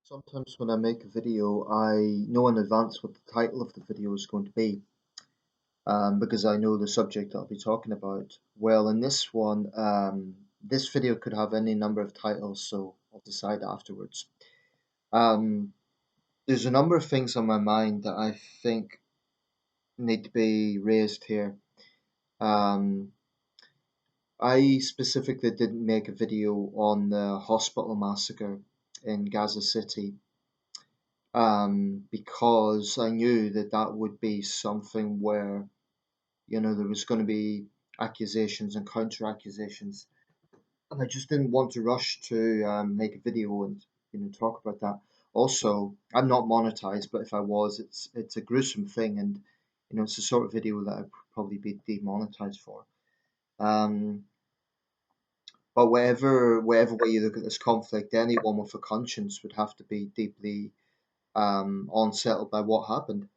Sometimes when I make a video, I know in advance what the title of the video is going to be, because I know the subject I'll be talking about. Well, in this one, this video could have any number of titles, so I'll decide afterwards. Um, there's a number of things on my mind that I think need to be raised here. Um, I specifically didn't make a video on the hospital massacre in Gaza City because I knew that that would be something where there was going to be accusations and counter accusations, and I just didn't want to rush to make a video and talk about that. Also, I'm not monetized, but if I was, it's a gruesome thing, and it's the sort of video that I'd probably be demonetized for. Um, but whatever way you look at this conflict, anyone with a conscience would have to be deeply unsettled by what happened.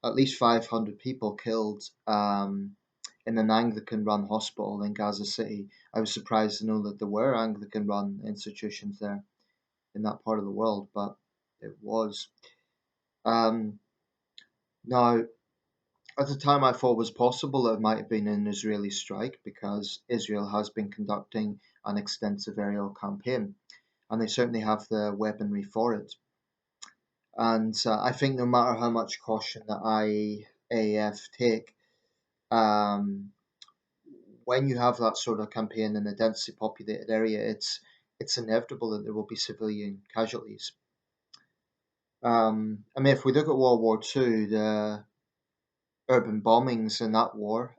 At least 500 people killed in an Anglican run hospital in Gaza City. I was surprised to know that there were Anglican run institutions there in that part of the world, but it was. Um, Now, at the time, I thought it was possible that it might have been an Israeli strike because Israel has been conducting an extensive aerial campaign, and they certainly have the weaponry for it. And I think no matter how much caution the IAF take, um, when you have that sort of campaign in a densely populated area, it's inevitable that there will be civilian casualties. I mean, if we look at World War II, the urban bombings in that war,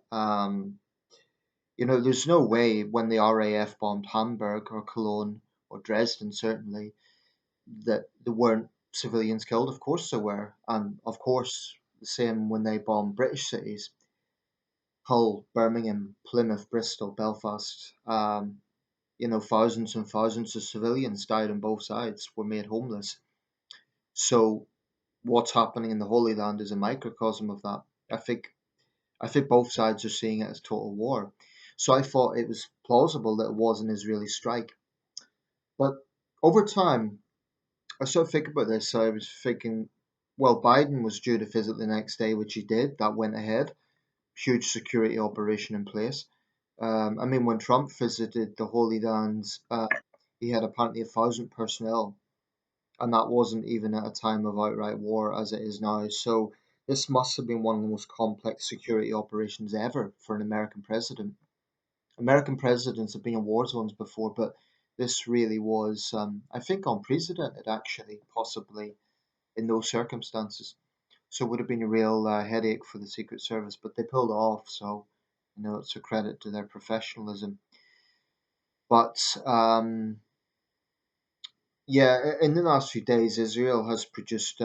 there's no way when the RAF bombed Hamburg or Cologne or Dresden, certainly, that there weren't civilians killed. Of course there were, and of course the same when they bombed British cities. Hull, Birmingham, Plymouth, Bristol, Belfast. Thousands and thousands of civilians died on both sides, were made homeless. So what's happening in the Holy Land is a microcosm of that. I think I think both sides are seeing it as total war. So I thought it was plausible that it was an Israeli strike. But over time, I sort of think about this. I was thinking, well, Biden was due to visit the next day, which he did. That went ahead. Huge security operation in place. I mean, when Trump visited the Holy Lands, he had apparently 1,000 personnel, and that wasn't even at a time of outright war as it is now. So this must have been one of the most complex security operations ever for an American president. American presidents have been in war zones before, but this really was, I think, unprecedented, actually, possibly in those circumstances. So it would have been a real headache for the Secret Service, but they pulled it off. So, it's a credit to their professionalism. But yeah, in the last few days, Israel has produced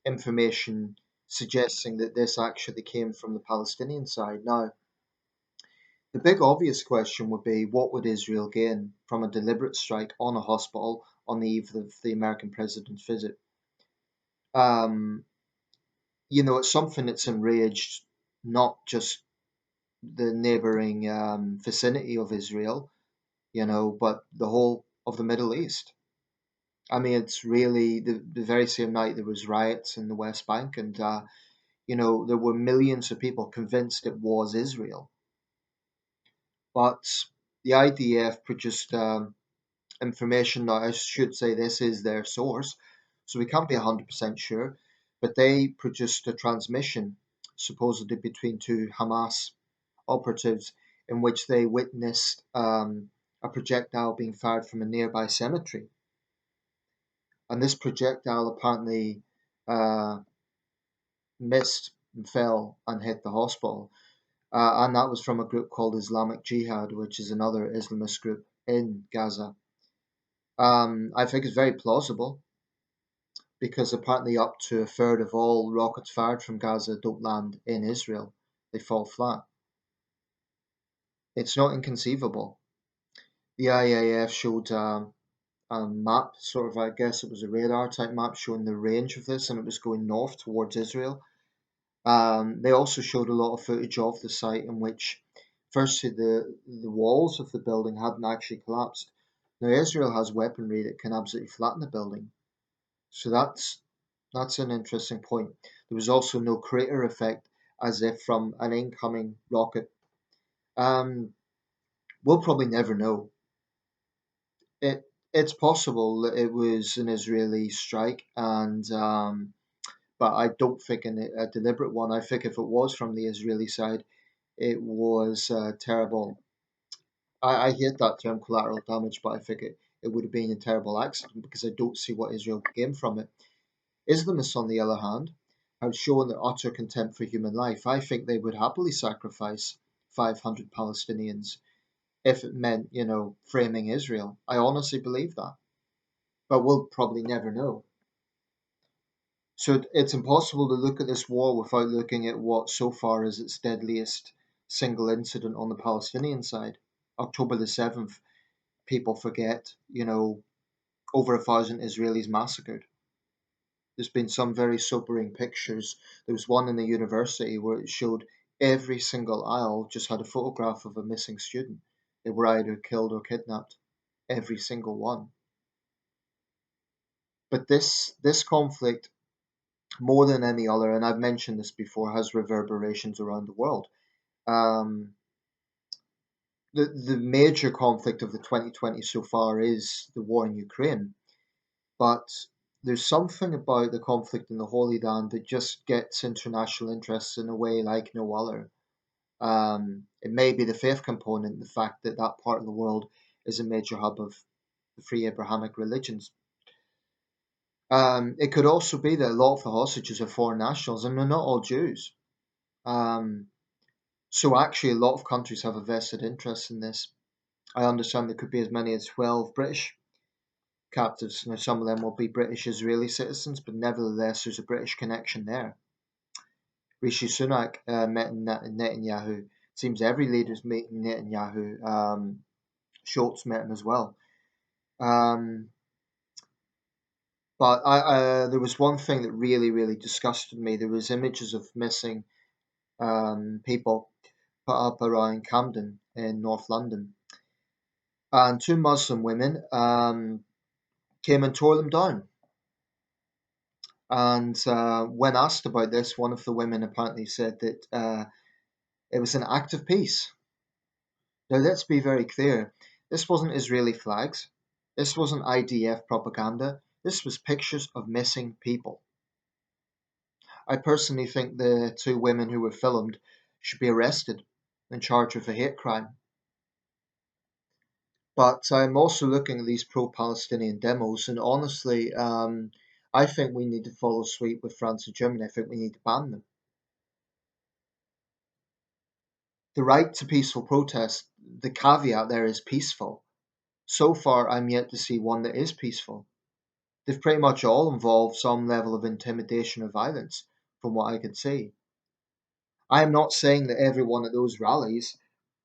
information suggesting that this actually came from the Palestinian side. Now, the big obvious question would be what would Israel gain from a deliberate strike on a hospital on the eve of the American president's visit? Um, it's something that's enraged not just the neighboring vicinity of Israel, but the whole of the Middle East. I mean, it's really the very same night there was riots in the West Bank, and there were millions of people convinced it was Israel. But the IDF produced information. Now, I should say this is their source, so we can't be 100% sure. But they produced a transmission, supposedly between two Hamas operatives, in which they witnessed a projectile being fired from a nearby cemetery. And this projectile apparently uh, missed and fell and hit the hospital. And that was from a group called Islamic Jihad, which is another Islamist group in Gaza. I think it's very plausible because apparently up to a third of all rockets fired from Gaza don't land in Israel. They fall flat. It's not inconceivable. The IAF showed a map, sort of, I guess it was a radar type map showing the range of this, and it was going north towards Israel. They also showed a lot of footage of the site in which, firstly, the walls of the building hadn't actually collapsed. Now, Israel has weaponry that can absolutely flatten a building. So that's an interesting point. There was also no crater effect, as if from an incoming rocket. Um, we'll probably never know. It's possible that it was an Israeli strike, and but I don't think a deliberate one. I think if it was from the Israeli side, it was terrible. I hate that term collateral damage, but I think it would have been a terrible accident because I don't see what Israel gained from it. Islamists, on the other hand, have shown their utter contempt for human life. I think they would happily sacrifice 500 Palestinians if it meant, framing Israel. I honestly believe that. But we'll probably never know. So it's impossible to look at this war without looking at what so far is its deadliest single incident on the Palestinian side. October the 7th, people forget, over 1,000 Israelis massacred. There's been some very sobering pictures. There was one in the university where it showed every single aisle just had a photograph of a missing student. They were either killed or kidnapped. Every single one. But this conflict, more than any other, and I've mentioned this before, has reverberations around the world. Um, the major conflict of the 2020 so far is the war in Ukraine, but there's something about the conflict in the Holy Land that just gets international interest in a way like no other. It may be the faith component, the fact that that part of the world is a major hub of the three Abrahamic religions. It could also be that a lot of the hostages are foreign nationals, and they're not all Jews. Um, so actually, a lot of countries have a vested interest in this. I understand there could be as many as 12 British captives. Now, some of them will be British Israeli citizens, but nevertheless, there's a British connection there. Rishi Sunak met Netanyahu. Seems every leader's meeting Netanyahu. Schultz met him as well. Um, but there was one thing that really, really disgusted me. There was images of missing people put up around Camden in North London, and two Muslim women came and tore them down. And when asked about this, one of the women apparently said that it was an act of peace. Now, let's be very clear. This wasn't Israeli flags. This wasn't IDF propaganda. This was pictures of missing people. I personally think the two women who were filmed should be arrested and charged with a hate crime. But I'm also looking at these pro-Palestinian demos, and honestly, I think we need to follow suit with France and Germany. I think we need to ban them. The right to peaceful protest, the caveat there is peaceful. So far, I'm yet to see one that is peaceful. They've pretty much all involved some level of intimidation or violence, from what I can see. I am not saying that everyone at those rallies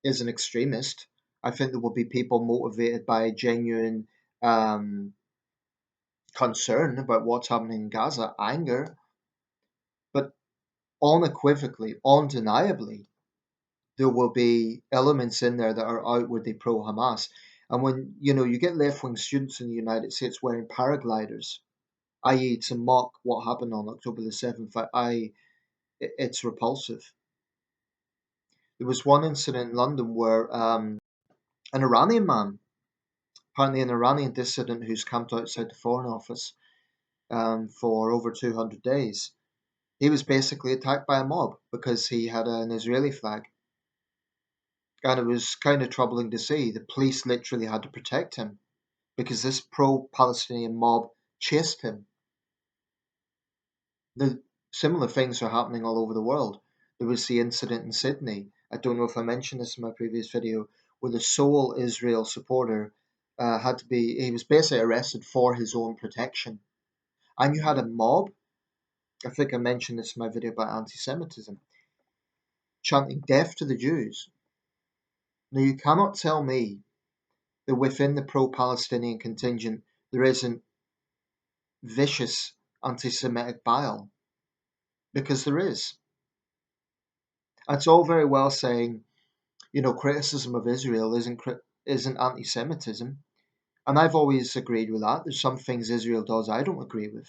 is an extremist. I think there will be people motivated by genuine concern about what's happening in Gaza, anger, but unequivocally, undeniably, there will be elements in there that are outwardly pro Hamas. And when you get left wing students in the United States wearing paragliders, i.e., to mock what happened on October the 7th, it's repulsive. There was one incident in London where an Iranian man, apparently an Iranian dissident who's camped outside the Foreign Office for over 200 days, he was basically attacked by a mob because he had an Israeli flag. And it was kind of troubling to see. The police literally had to protect him because this pro-Palestinian mob chased him. The similar things are happening all over the world. There was the incident in Sydney. I don't know if I mentioned this in my previous video, where the sole Israel supporter he was basically arrested for his own protection. And you had a mob, I think I mentioned this in my video about anti-Semitism, chanting death to the Jews. Now you cannot tell me that within the pro-Palestinian contingent there isn't vicious anti-Semitic bile, because there is. It's all very well saying, criticism of Israel isn't anti-Semitism. And I've always agreed with that. There's some things Israel does I don't agree with.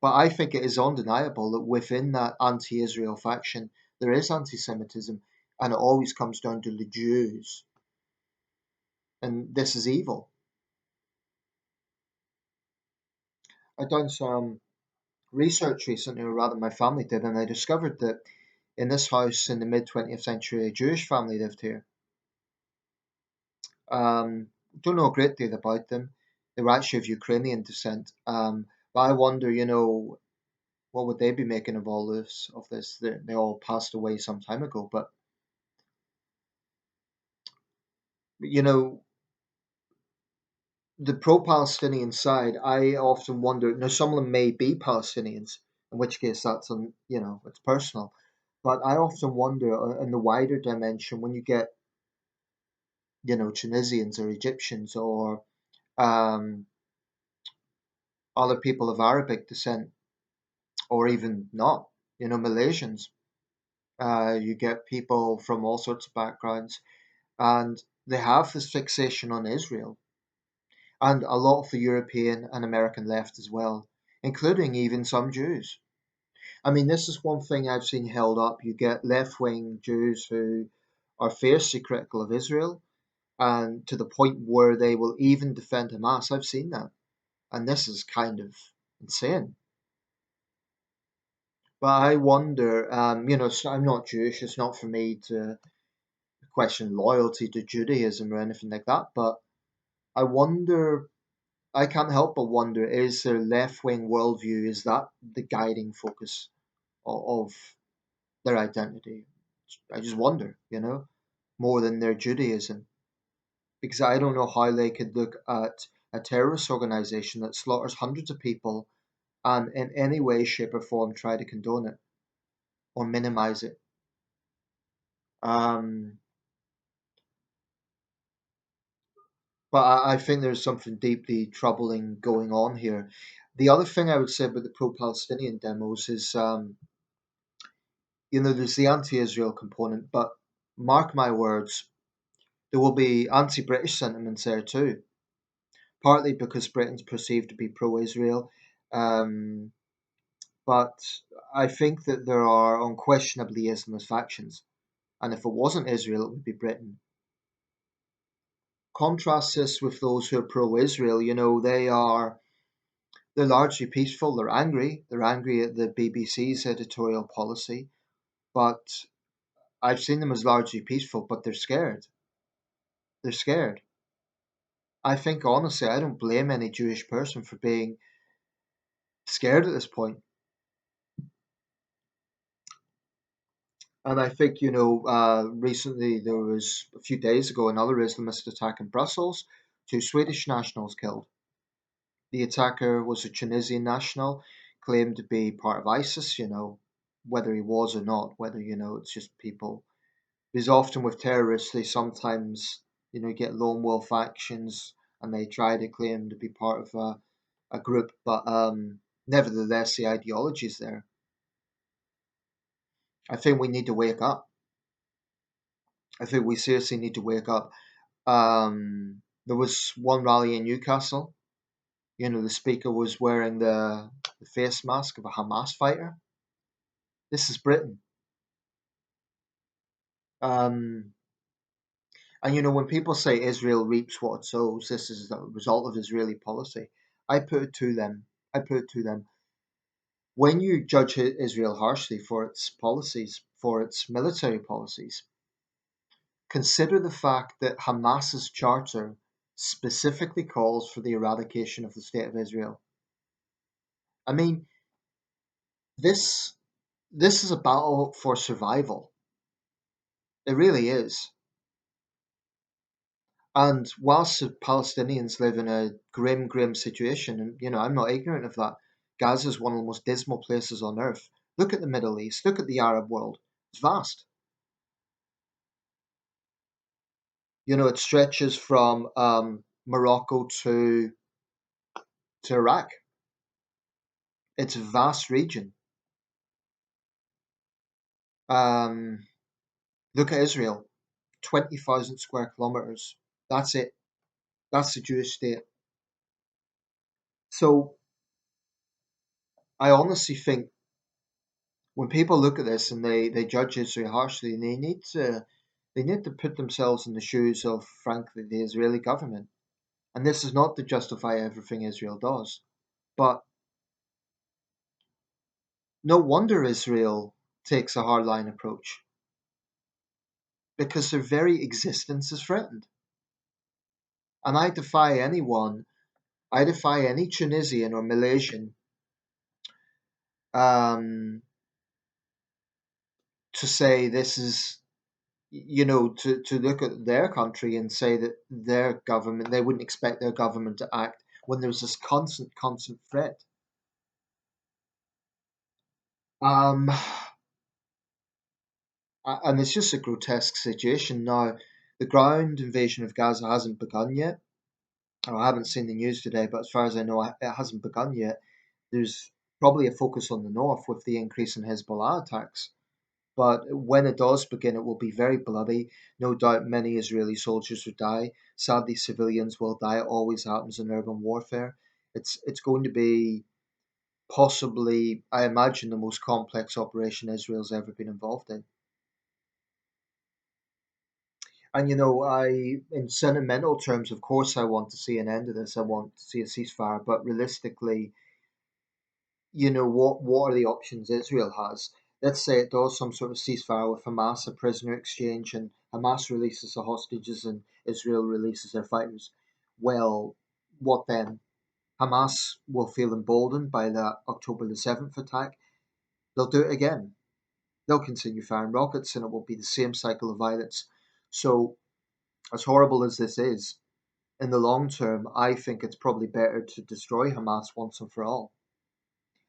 But I think it is undeniable that within that anti Israel faction, there is anti Semitism, and it always comes down to the Jews. And this is evil. I've done some research recently, or rather, my family did, and I discovered that in this house in the mid 20th century, a Jewish family lived here. Don't know a great deal about them. They were actually of Ukrainian descent. But I wonder, what would they be making of all this? Of this, they all passed away some time ago. But you know, the pro-Palestinian side, I often wonder. Now, some of them may be Palestinians, in which case that's it's personal. But I often wonder, in the wider dimension, when you get Tunisians or Egyptians or um, other people of Arabic descent, or even not, Malaysians. You get people from all sorts of backgrounds, and they have this fixation on Israel, and a lot of the European and American left as well, including even some Jews. I mean, this is one thing I've seen held up. You get left wing Jews who are fiercely critical of Israel, and to the point where they will even defend Hamas. I've seen that, and this is kind of insane. But I wonder, I'm not Jewish. It's not for me to question loyalty to Judaism or anything like that. But I wonder, I can't help but wonder, is their left wing worldview, is that the guiding focus of their identity? I just wonder, more than their Judaism. Because I don't know how they could look at a terrorist organization that slaughters hundreds of people and in any way, shape, or form try to condone it or minimize it. Um, but I think there's something deeply troubling going on here. The other thing I would say about the pro-Palestinian demos is, there's the anti-Israel component, but mark my words, there will be anti-British sentiments there too. Partly because Britain's perceived to be pro-Israel, um, but I think that there are unquestionably Islamist factions, and if it wasn't Israel, it would be Britain. Contrast this with those who are pro-Israel. They're largely peaceful. They're angry. They're angry at the BBC's editorial policy, but I've seen them as largely peaceful. But they're scared. They're scared. I think honestly, I don't blame any Jewish person for being scared at this point. And I think recently there was a few days ago another Islamist attack in Brussels. Two Swedish nationals killed. The attacker was a Tunisian national, claimed to be part of ISIS. Whether he was or not, whether it's just people. Because often with terrorists, they sometimes get lone wolf actions and they try to claim to be part of a group, but nevertheless, the ideology is there. I think we need to wake up. I think we seriously need to wake up. There was one rally in Newcastle. The speaker was wearing the face mask of a Hamas fighter. This is Britain. Um, and when people say Israel reaps what it sows, this is the result of Israeli policy. I put it to them. I put it to them. When you judge Israel harshly for its policies, for its military policies, consider the fact that Hamas's charter specifically calls for the eradication of the state of Israel. I mean, this this is a battle for survival. It really is. And whilst the Palestinians live in a grim, grim situation, and I'm not ignorant of that, Gaza is one of the most dismal places on earth. Look at the Middle East, look at the Arab world. It's vast. It stretches from Morocco to Iraq. It's a vast region. Um, Look at Israel, 20,000 square kilometers. That's it. That's the Jewish state. So I honestly think when people look at this and they judge Israel harshly, they need to put themselves in the shoes of, frankly, the Israeli government. And this is not to justify everything Israel does, but no wonder Israel takes a hardline approach because their very existence is threatened. And I defy any Tunisian or Malaysian um, to say this is, to look at their country and say that their government, they wouldn't expect their government to act when there's this constant threat. Um, and it's just a grotesque situation. Now, the ground invasion of Gaza hasn't begun yet. I haven't seen the news today, but as far as I know, it hasn't begun yet. There's probably a focus on the north with the increase in Hezbollah attacks. But when it does begin, it will be very bloody. No doubt many Israeli soldiers will die. Sadly, civilians will die. It always happens in urban warfare. It's going to be possibly, I imagine, the most complex operation Israel's ever been involved in. And in sentimental terms, of course, I want to see an end to this. I want to see a ceasefire. But realistically, what are the options Israel has? Let's say it does some sort of ceasefire with Hamas, a prisoner exchange, and Hamas releases the hostages and Israel releases their fighters. Well, what then? Hamas will feel emboldened by that October the 7th attack. They'll do it again. They'll continue firing rockets, and it will be the same cycle of violence. So, as horrible as this is, in the long term, I think it's probably better to destroy Hamas once and for all.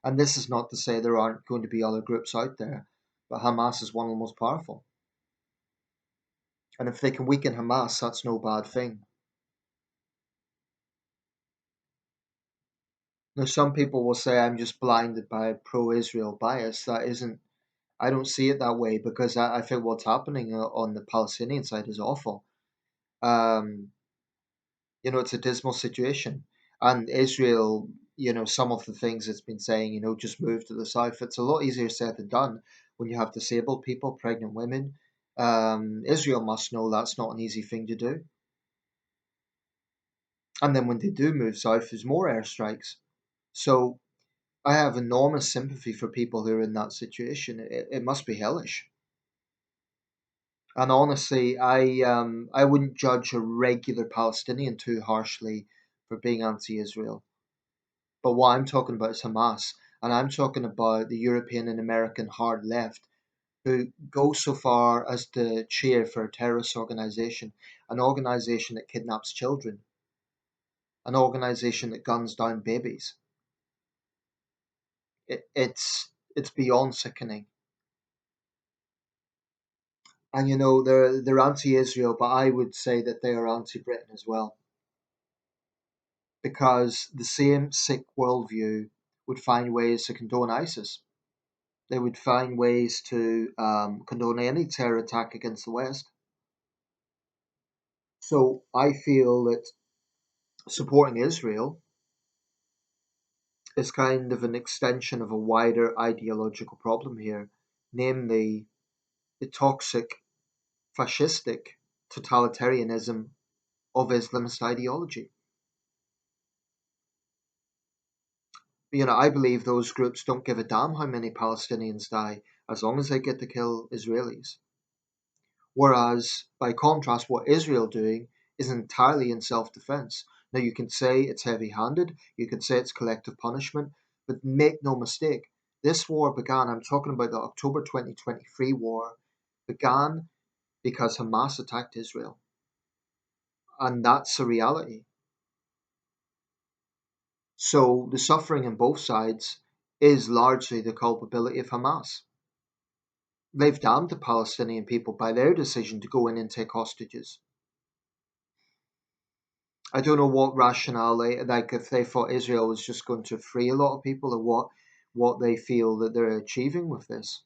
And this is not to say there aren't going to be other groups out there, but Hamas is one of the most powerful. And if they can weaken Hamas, that's no bad thing. Now, some people will say I'm just blinded by pro Israel bias. That isn't, I don't see it that way because I think what's happening on the Palestinian side is awful. Um, it's a dismal situation. And Israel, some of the things it's been saying, just move to the south. It's a lot easier said than done when you have disabled people, pregnant women. Israel must know that's not an easy thing to do. And then when they do move south, there's more airstrikes. So I have enormous sympathy for people who are in that situation. It must be hellish. And honestly, I wouldn't judge a regular Palestinian too harshly for being anti-Israel. But what I'm talking about is Hamas, and I'm talking about the European and American hard left who go so far as to cheer for a terrorist organization, an organization that kidnaps children, an organization that guns down babies. It's beyond sickening. And they're anti-Israel, but I would say that they are anti-Britain as well, because the same sick worldview would find ways to condone ISIS. They would find ways to condone any terror attack against the West. So I feel that supporting Israel is kind of an extension of a wider ideological problem here, namely the toxic, fascistic totalitarianism of Islamist ideology. I believe those groups don't give a damn how many Palestinians die as long as they get to kill Israelis. Whereas, by contrast, what Israel doing is entirely in self-defense. Now, you can say it's heavy-handed, you can say it's collective punishment, but make no mistake, this war began, I'm talking about the October 2023 war, began because Hamas attacked Israel. And that's a reality. So the suffering on both sides is largely the culpability of Hamas. They've damned the Palestinian people by their decision to go in and take hostages. I don't know what rationale like if they thought Israel was just going to free a lot of people or what they feel that they're achieving with this.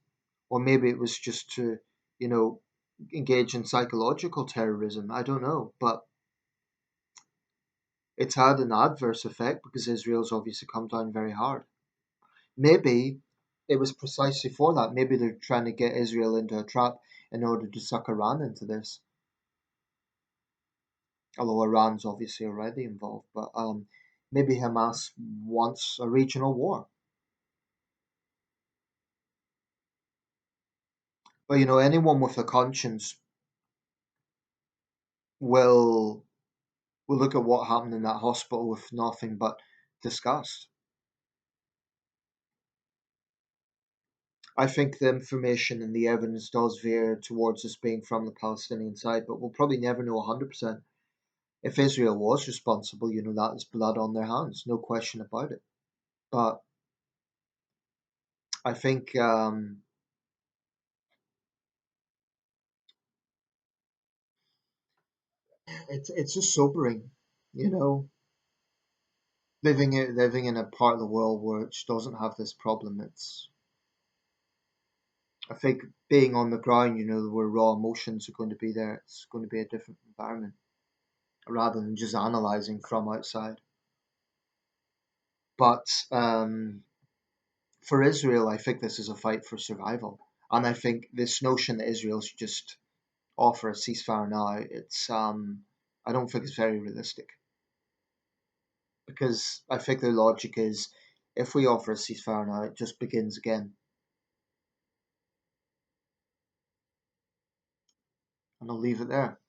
Or maybe it was just to, you know, engage in psychological terrorism. I don't know. But It's had an adverse effect because Israel's obviously come down very hard. Maybe it was precisely for that. Maybe they're trying to get Israel into a trap in order to suck Iran into this. Although Iran's obviously already involved, but maybe Hamas wants a regional war. But anyone with a conscience will look at what happened in that hospital with nothing but disgust. I think the information and the evidence does veer towards us being from the Palestinian side, but we'll probably never know 100%. If Israel was responsible, that is blood on their hands, no question about it. But I think it's just sobering, you know, living in a part of the world which doesn't have this problem. I think being on the ground, where raw emotions are going to be there, it's going to be a different environment rather than just analyzing from outside. But for Israel, I think this is a fight for survival, and I think this notion that Israel should just offer a ceasefire now, I don't think it's very realistic because I think the logic is if we offer a ceasefire now, it just begins again, and I'll leave it there.